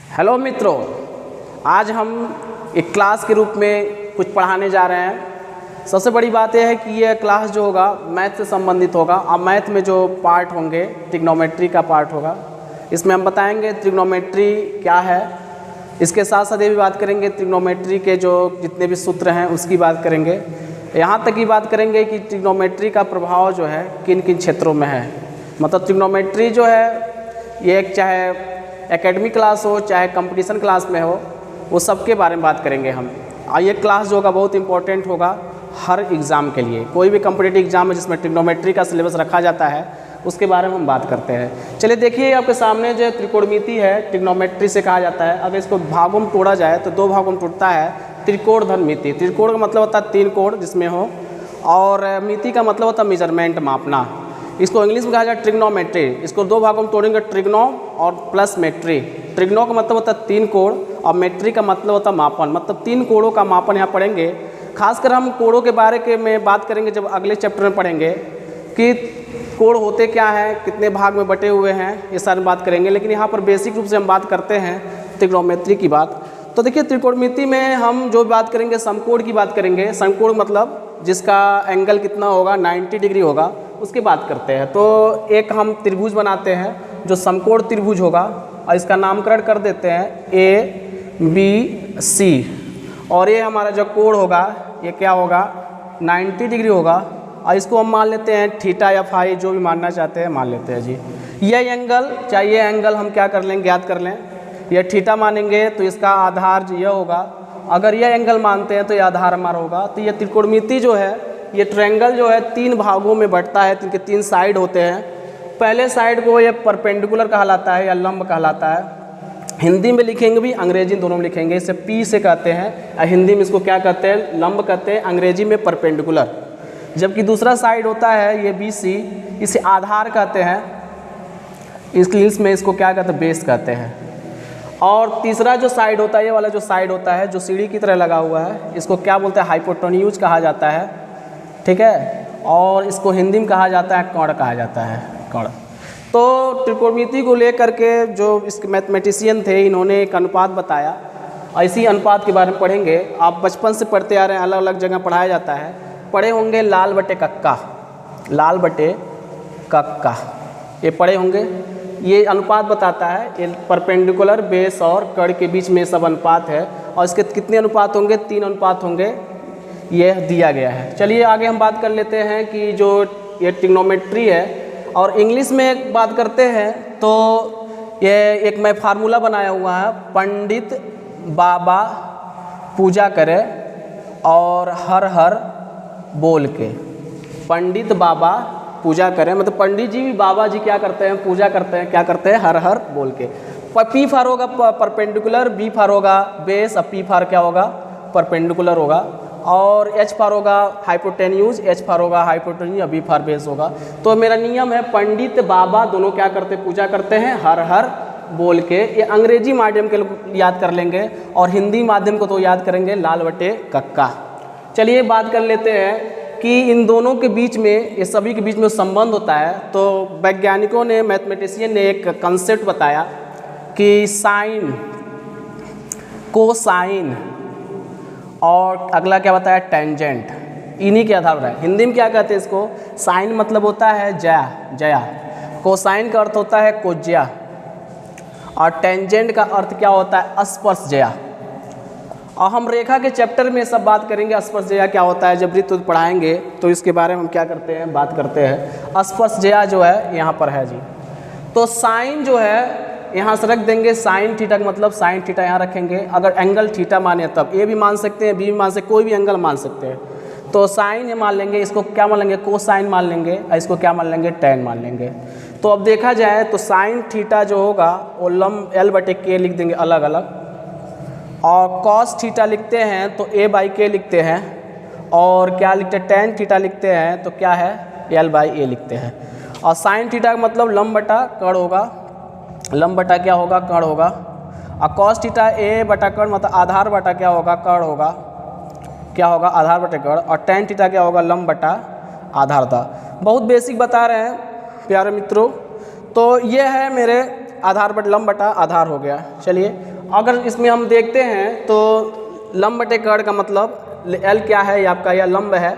Hello मित्रों, आज हम एक क्लास के रूप में कुछ पढ़ाने जा रहे हैं। सबसे बड़ी बात यह है कि यह क्लास जो होगा मैथ से संबंधित होगा। और मैथ में जो पार्ट होंगे ट्रिग्नोमेट्री का पार्ट होगा। इसमें हम बताएंगे ट्रिग्नोमेट्री क्या है। इसके साथ साथ ये भी बात करेंगे ट्रिग्नोमेट्री के जो जितने भी सूत्र हैं उसकी बात करेंगे। यहाँ तक की बात करेंगे कि ट्रिग्नोमेट्री का प्रभाव जो है किन किन क्षेत्रों में है। मतलब ट्रिग्नोमेट्री जो है ये एक चाहे एकेडमिक क्लास हो चाहे कंपटीशन क्लास में हो, वो सब के बारे में बात करेंगे हम। और ये क्लास जो होगा बहुत इंपॉर्टेंट होगा हर एग्ज़ाम के लिए। कोई भी कॉम्पिटिटिव एग्जाम है जिसमें ट्रिग्नोमेट्री का सिलेबस रखा जाता है उसके बारे में हम बात करते हैं। चलिए देखिए, आपके सामने जो त्रिकोणमिति है ट्रिग्नोमेट्री से कहा जाता है। अगर इसको भागों में तोड़ा जाए तो दो भागों में टूटता है। त्रिकोण धन मिति, त्रिकोण का मतलब होता है तीन कोण जिसमें हो, और मिति का मतलब होता है मेजरमेंट, मापना। इसको इंग्लिश में कहा जाए ट्रिग्नोमेट्री। इसको दो भागों में तोड़ेंगे, ट्रिग्नो और प्लस मेट्री। ट्रिग्नो का मतलब होता है तीन कोण और मेट्री का मतलब होता है मापन। मतलब तीन कोणों का मापन यहाँ पढ़ेंगे। खासकर हम कोणों के बारे के में बात करेंगे जब अगले चैप्टर में पढ़ेंगे कि कोण होते क्या हैं, कितने भाग में बटे हुए हैं, ये सारी बात करेंगे। लेकिन यहाँ पर बेसिक रूप से हम बात करते हैं ट्रिग्नोमेट्री की बात। तो देखिए, त्रिकोणमिति में हम जो बात करेंगे समकोण की बात करेंगे। समकोण मतलब जिसका एंगल कितना होगा, 90 डिग्री होगा, उसकी बात करते हैं। तो एक हम त्रिभुज बनाते हैं जो समकोण त्रिभुज होगा और इसका नामकरण कर देते हैं ABC। और ये हमारा जो कोण होगा ये क्या होगा, 90 डिग्री होगा। और इसको हम मान लेते हैं थीटा या फाई, जो भी मानना चाहते हैं मान लेते हैं जी। ये एंगल चाहिए, एंगल हम क्या कर लें, ज्ञात कर लें। ये थीटा मानेंगे तो इसका आधार ये होगा। अगर ये एंगल मानते हैं तो ये आधार हमारा होगा। तो ये त्रिकोणमिति जो है, ये ट्रायंगल जो है तीन भागों में बंटता है। इनके तीन साइड होते हैं। पहले साइड को ये परपेंडिकुलर कहलाता है या लंब कहलाता है। हिंदी में लिखेंगे भी, अंग्रेजी दोनों में लिखेंगे। इसे पी से कहते हैं। हिंदी में इसको क्या कहते हैं, लंब कहते हैं, अंग्रेजी में परपेंडिकुलर। जबकि दूसरा साइड होता है ये BC, इसे आधार कहते हैं। इंग्लिश में इसको क्या कहते हैं, बेस कहते हैं। और तीसरा जो साइड होता है, ये वाला जो साइड होता है जो सीढ़ी की तरह लगा हुआ है, इसको क्या बोलते हैं, हाइपोटेन्यूज कहा जाता है। ठीक है। और इसको हिंदी में कहा जाता है कर्ण कहा जाता है, कर्ण। तो त्रिकोणमिति को लेकर के जो इसके मैथमेटिशियन थे, इन्होंने एक अनुपात बताया। इसी अनुपात के बारे में पढ़ेंगे। आप बचपन से पढ़ते आ रहे हैं, अलग अलग जगह पढ़ाया जाता है। पढ़े होंगे लाल बटे कक्का, लाल बटे कक्का, ये पढ़े होंगे। ये अनुपात बताता है, ये परपेंडिकुलर बेस और कर्ण के बीच में सब अनुपात है। और इसके कितने अनुपात होंगे, 3 अनुपात होंगे, ये दिया गया है। चलिए आगे हम बात कर लेते हैं कि जो ये ट्रिग्नोमेट्री है। और इंग्लिश में एक बात करते हैं तो ये एक मैं फार्मूला बनाया हुआ है, पंडित बाबा पूजा करे और हर हर बोल के। पंडित बाबा पूजा करें मतलब पंडित जी भी बाबा जी क्या करते हैं, पूजा करते हैं, क्या करते हैं, हर हर बोल के। P फार होगा परपेंडिकुलर, B फार होगा बेस, और P फार क्या होगा, परपेंडिकुलर होगा। और H फार होगा हाइपोटेन्यूज, H फार होगा हाइपोटेन्यूज, और B फार बेस होगा। तो मेरा नियम है पंडित बाबा दोनों क्या करते हैं, पूजा करते हैं हर हर बोल के। ये अंग्रेजी माध्यम के लोग याद कर लेंगे और हिंदी माध्यम को तो याद करेंगे लाल बटे कक्का। चलिए बात कर लेते हैं कि इन दोनों के बीच में, ये सभी के बीच में संबंध होता है। तो वैज्ञानिकों ने, मैथमेटिशियन ने एक कंसेप्ट बताया कि साइन, कोसाइन और अगला क्या बताया, टेंजेंट, इन्हीं के आधार पर है। हिंदी में क्या कहते हैं इसको, साइन मतलब होता है जया, जया। कोसाइन का अर्थ होता है कोज्या, और टेंजेंट का अर्थ क्या होता है, स्पर्श जया। और हम रेखा के चैप्टर में सब बात करेंगे, स्पर्श जया क्या होता है। जब वृत्त पढ़ाएंगे तो इसके बारे में हम क्या करते हैं, बात करते हैं। स्पर्श जया जो है यहाँ पर है जी। तो साइन जो है यहाँ से रख देंगे, साइन थीटा का मतलब साइन थीटा यहाँ रखेंगे। अगर एंगल थीटा माने तब ए भी मान सकते हैं, बी भी मान सकते, कोई भी एंगल मान सकते हैं। तो साइन ये मान लेंगे, इसको क्या मान लेंगे, कोसाइन मान लेंगे, और इसको क्या मान लेंगे, टेन मान लेंगे। तो अब देखा जाए तो साइन थीटा जो होगा वो लंब L बटे के लिख देंगे अलग अलग, और कॉस थीटा लिखते हैं तो A बाई के लिखते हैं, और क्या लिखते हैं, टेन थीटा लिखते हैं तो क्या है, L बाई ए लिखते हैं। और साइन थीटा का मतलब लंब बटा कर्ण होगा, लंब बटा क्या होगा, कर्ण होगा। और कॉस थीटा A बटा कर्ण मतलब आधार बटा क्या होगा, कर्ण होगा, क्या होगा, आधार बटे कर्ण। और टेन थीटा क्या होगा, लंब बटा आधार था। बहुत बेसिक बता रहे हैं प्यारे मित्रों। तो ये है मेरे आधार बट लंब बटा आधार हो गया। चलिए अगर इसमें हम देखते हैं तो लंब बटे कर्ण का मतलब एल क्या है, ये आपका यह लंब है,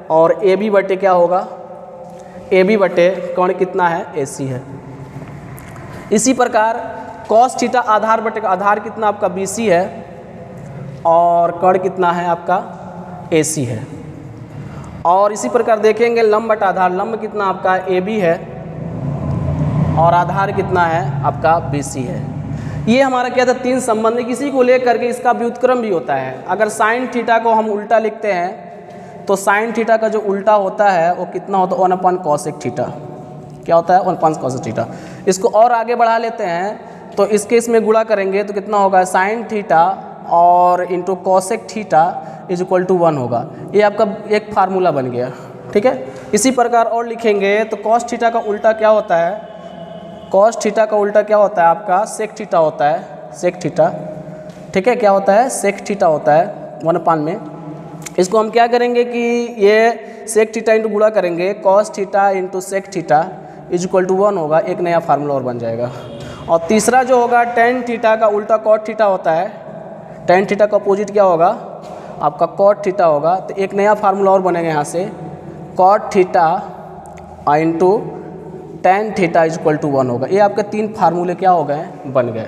और ए बी बटे क्या होगा, ए बी बटे कर्ण कितना है, ए सी है। इसी प्रकार कॉस थीटा आधार बटे आधार कितना आपका बी सी है, और कर्ण कितना है आपका ए सी है। और इसी प्रकार देखेंगे लंब बटा आधार, लंब कितना आपका ए बी है, और आधार कितना है आपका बी सी है। ये हमारा क्या था, तीन संबंध है। किसी को लेकर के इसका व्युत्क्रम भी होता है। अगर साइन थीटा को हम उल्टा लिखते हैं तो साइन थीटा का जो उल्टा होता है वो कितना होता है, 1 कॉसेक थीटा। क्या होता है, 1 कॉसेक थीटा। इसको और आगे बढ़ा लेते हैं तो इसके इसमें गुणा करेंगे तो कितना होगा, साइन थीटा और into cosec theta is equal to 1 होगा। ये आपका एक फार्मूला बन गया, ठीक है। इसी प्रकार और लिखेंगे तो कॉस थीटा का उल्टा क्या होता है, कॉस थीटा का उल्टा क्या होता है आपका, सेक थीटा होता है, सेक थीटा, ठीक है। क्या होता है, सेक थीटा होता है 1 में। इसको हम क्या करेंगे कि ये सेक थीटा इंटू गुणा करेंगे, cos theta into sec theta is equal to 1 होगा। एक नया फार्मूला और बन जाएगा। और तीसरा जो होगा टेन थीटा का उल्टा कॉट थीटा होता है, टेन थीटा का अपोजिट क्या होगा आपका कॉट थीटा होगा। तो एक नया फार्मूला और बनेगा यहाँ से, cot theta into tan theta is equal to 1 होगा। ये आपके तीन फार्मूले क्या हो गए, बन गए।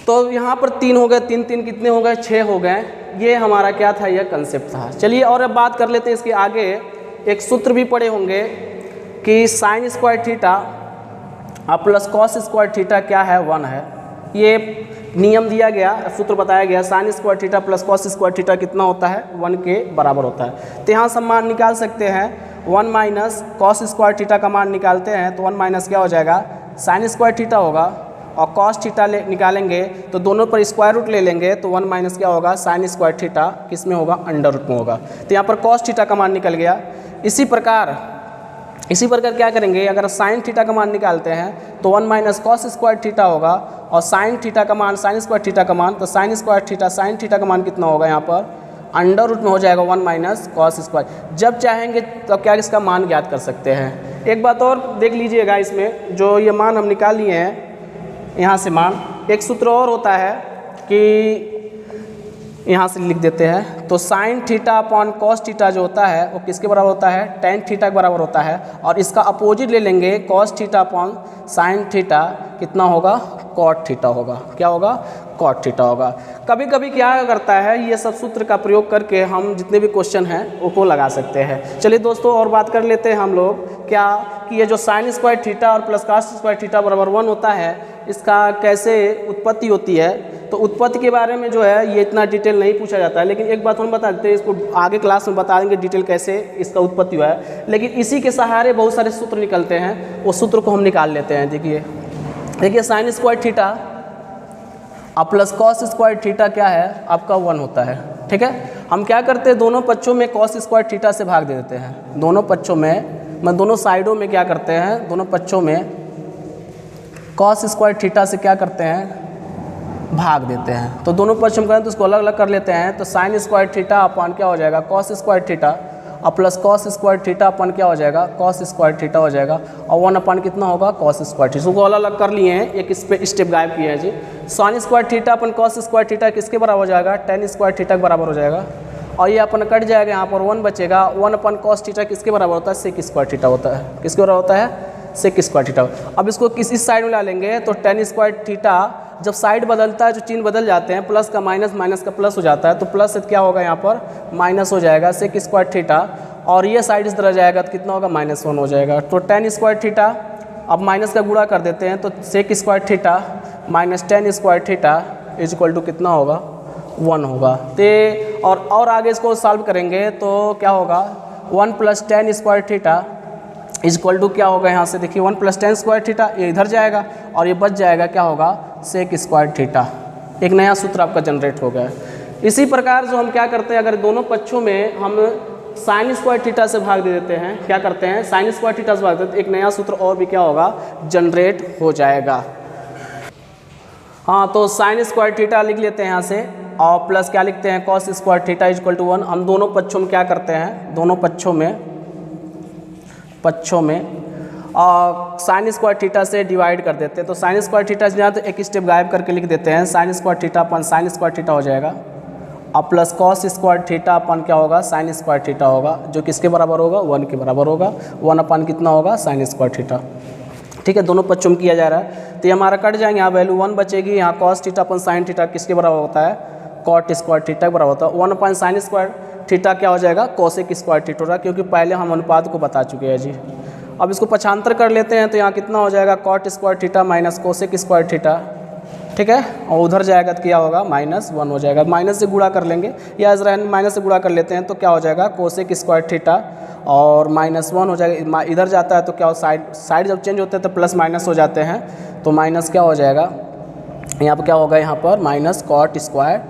तो यहाँ पर 3 हो गए, 3 3 कितने हो गए, 6 हो गए। ये हमारा क्या था, यह कंसेप्ट था। चलिए और अब बात कर लेते हैं इसके आगे। एक सूत्र भी पढ़े होंगे कि sine square theta plus cos square theta क्या है, 1 है। ये नियम दिया गया, सूत्र बताया गया, sine square theta plus cos square theta कितना होता है, 1 के बराबर होता है। तो यहाँ से मान निकाल सकते हैं 1 माइनस कॉस स्क्वायर थीटा का मान निकालते हैं तो 1 माइनस क्या हो जाएगा, साइन स्क्वायर थीटा होगा। और कॉस थीटा निकालेंगे तो दोनों पर स्क्वायर रूट ले लेंगे तो 1 माइनस क्या होगा, साइन स्क्वायर थीटा किस में होगा, अंडर रूट में होगा। तो यहाँ पर कॉस थीटा का मान निकल गया। इसी प्रकार क्या करेंगे, अगर साइन थीटा का मान निकालते हैं तो 1 माइनस कॉस स्क्वायर थीटा होगा, और साइन थीटा का मान साइन स्क्वायर थीटा का मान, तो sine square theta sine theta का मान कितना होगा, यहाँ पर अंडर रूट में हो जाएगा 1 माइनस कॉस स्क्वायर। जब चाहेंगे तो क्या इसका मान ज्ञात कर सकते हैं। एक बात और देख लीजिएगा, इसमें जो ये मान हम निकाल लिए हैं यहाँ से मान, एक सूत्र और होता है कि यहाँ से लिख देते हैं तो sine theta upon cos theta जो होता है वो किसके बराबर होता है, टेन थीटा के बराबर होता है। और इसका अपोजिट ले लेंगे, cos theta upon sine theta कितना होगा, कॉट थीटा होगा। क्या होगा, कॉट थीटा होगा। कभी कभी क्या करता है, ये सब सूत्र का प्रयोग करके हम जितने भी क्वेश्चन हैं उसको लगा सकते हैं। चलिए दोस्तों और बात कर लेते हैं हम लोग क्या कि ये जो साइन स्क्वायर थीटा और प्लस कॉस स्क्वायर थीटा बराबर 1 होता है, इसका कैसे उत्पत्ति होती है। तो उत्पत्ति के बारे में जो है ये इतना डिटेल नहीं पूछा जाता है, लेकिन एक बात हम बता देते हैं, इसको आगे क्लास में बता देंगे डिटेल कैसे इसका उत्पत्ति हुआ है। लेकिन इसी के सहारे बहुत सारे सूत्र निकलते हैं, वो सूत्र को हम निकाल लेते हैं। देखिए साइन स्क्वायर थीटा अब प्लस कॉस स्क्वायर थीटा क्या है आपका 1 होता है, ठीक है। हम क्या करते हैं, दोनों पक्षों में कॉस स्क्वायर थीटा से भाग दे देते हैं। दोनों पक्षों में दोनों साइडों में क्या करते हैं, दोनों पक्षों में कॉस स्क्वायर थीटा से क्या करते हैं, भाग देते हैं। तो दोनों पक्ष हम करें तो उसको अलग अलग कर लेते हैं। तो साइन स्क्वायर थीटा अपन क्या हो जाएगा, कॉस स्क्वायर थीटा, और प्लस कॉस स्क्वायर थीटा अपन क्या हो जाएगा, कॉस स्क्वायर थीटा हो जाएगा। और 1 अपन कितना होगा, कॉस स्क्वायर थीटा। उसको अलग अलग कर लिए हैं, एक स्टेप गायब किए हैं जी। साइन स्क्वायर थीटा अपन कॉस स्क्वायर थीटा किसके बराबर हो जाएगा, टेन स्क्वायर थीटा के बराबर हो जाएगा। और ये अपन कट जाएगा, यहाँ पर 1 बचेगा। 1 अपन कॉस थीटा किसके बराबर होता है, सेक स्क्वायर थीटा होता है। किसके बराबर होता है, सेक स्क्वायर थीटा। अब इसको इस साइड में ला लेंगे तो टेन स्क्वायर थीटा, जब साइड बदलता है जो चिन्ह बदल जाते हैं, प्लस का माइनस, माइनस का प्लस हो जाता है, तो प्लस से क्या होगा यहाँ पर माइनस हो जाएगा, सेक स्क्वायर थीटा। और ये साइड इस तरह जाएगा तो कितना होगा, -1 हो जाएगा। तो टेन स्क्वायर थीटा, अब माइनस का गुणा कर देते हैं तो sec square theta minus tan square theta is equal to कितना होगा, 1 होगा। तो और आगे इसको सॉल्व करेंगे तो क्या होगा, 1 plus tan square theta is equal to क्या होगा, यहाँ से देखिए 1 प्लस टेन स्क्वायर थीटा, ये इधर जाएगा और ये बच जाएगा क्या होगा, सेक स्क्वायर थीटा। एक नया सूत्र आपका जनरेट हो गया। इसी प्रकार जो हम क्या करते हैं, अगर दोनों पक्षों में हम साइन स्क्वायर थीटा से भाग दे देते हैं, क्या करते हैं, साइन स्क्वायर थीटा से भाग देते हैं, एक नया सूत्र और भी क्या होगा, जनरेट हो जाएगा। हाँ, तो साइन स्क्वायर थीटा लिख लेते हैं यहाँ से, और प्लस क्या लिखते हैं, cos square theta is equal to 1। हम दोनों पक्षों में क्या करते हैं, दोनों पक्षों में साइन स्क्वायर थीटा से डिवाइड कर देते हैं। तो साइन स्क्वायर थीटा से यहाँ तो एक स्टेप गायब करके लिख देते हैं, साइन स्क्वायर थीटा अपन साइन स्क्वायर थीटा हो जाएगा, अब प्लस कॉस स्क्वायर थीटा अपन क्या होगा, साइन स्क्वायर थीटा होगा, जो किसके बराबर होगा, 1 के बराबर होगा। 1 अपन कितना होगा, साइन स्क्वायर थीटा। ठीक है, दोनों पक्षों में किया जा रहा है, तो ये हमारा कट जाएंगे, यहाँ वैल्यू 1 बचेगी, यहाँ कॉस थीटा अपन साइन थीटा किसके बराबर होता है, कॉट स्क्वायर थीटा के बराबर होता है। 1 अपन साइन स्क्वायर थीटा क्या हो जाएगा, कोसेक स्क्वायर थीटा होगा, क्योंकि पहले हम अनुपात को बता चुके हैं जी। अब इसको पक्षांतर कर लेते हैं, तो यहाँ कितना हो जाएगा, cot square theta minus cosec square theta. ठीक है, और उधर जाएगा तो क्या होगा, -1 हो जाएगा, माइनस से गुणा कर लेंगे, या माइनस से गुणा कर लेते हैं तो क्या हो जाएगा, कोसेक स्क्वायर थीटा और -1 हो जाएगा। इधर जाता है तो क्या हो, साइड जब चेंज होते हैं तो प्लस माइनस हो जाते हैं, तो माइनस क्या हो जाएगा, यहाँ पर क्या होगा, यहाँ पर माइनस कॉट स्क्वायर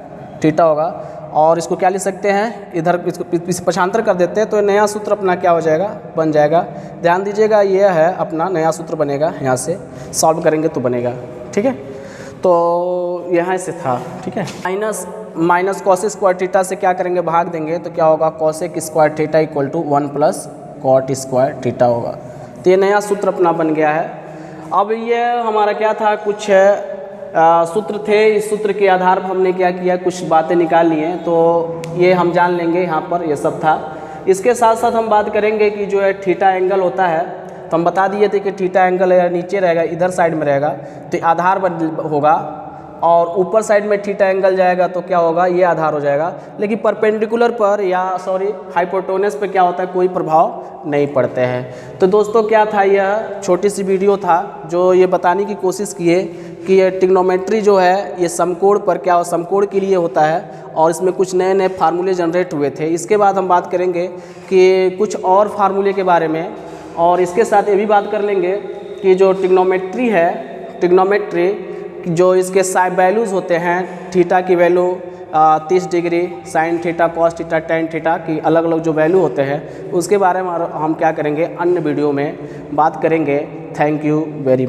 थीटा होगा। और इसको क्या लिख सकते हैं, इधर इसको पक्षांतर कर देते हैं, तो नया सूत्र अपना क्या हो जाएगा, बन जाएगा। ध्यान दीजिएगा, ये है अपना नया सूत्र बनेगा, यहाँ से सॉल्व करेंगे तो बनेगा। ठीक है, तो यहाँ से था। ठीक है, माइनस कॉसेक स्क्वायर थीटा से क्या करेंगे, भाग देंगे, तो क्या होगा, cosec square theta equal to 1 plus cot square theta होगा। तो ये नया सूत्र अपना बन गया है। अब ये हमारा क्या था, कुछ सूत्र थे, इस सूत्र के आधार पर हमने क्या किया, कुछ बातें निकाल ली हैं, तो ये हम जान लेंगे यहाँ पर, ये सब था। इसके साथ साथ हम बात करेंगे कि जो है थीटा एंगल होता है, तो हम बता दिए थे कि थीटा एंगल नीचे रहेगा, इधर साइड में रहेगा, तो आधार होगा, और ऊपर साइड में थीटा एंगल जाएगा तो क्या होगा, ये आधार हो जाएगा। लेकिन परपेंडिकुलर पर या हाइपोटेनस पे क्या होता है, कोई प्रभाव नहीं पड़ते हैं। तो दोस्तों क्या था, यह छोटी सी वीडियो था जो ये बताने की कोशिश किए कि ये ट्रिग्नोमेट्री जो है ये समकोण पर क्या, समकोण के लिए होता है, और इसमें कुछ नए नए फार्मूले जनरेट हुए थे। इसके बाद हम बात करेंगे कि कुछ और फार्मूले के बारे में, और इसके साथ ये भी बात कर लेंगे कि जो ट्रिग्नोमेट्री है, ट्रिग्नोमेट्री जो इसके वैल्यूज़ होते हैं, थीटा की value 30 degree, sine theta, cos theta, tan theta की अलग अलग जो वैल्यू होते हैं, उसके बारे में हम क्या करेंगे, अन्य वीडियो में बात करेंगे। Thank you very much.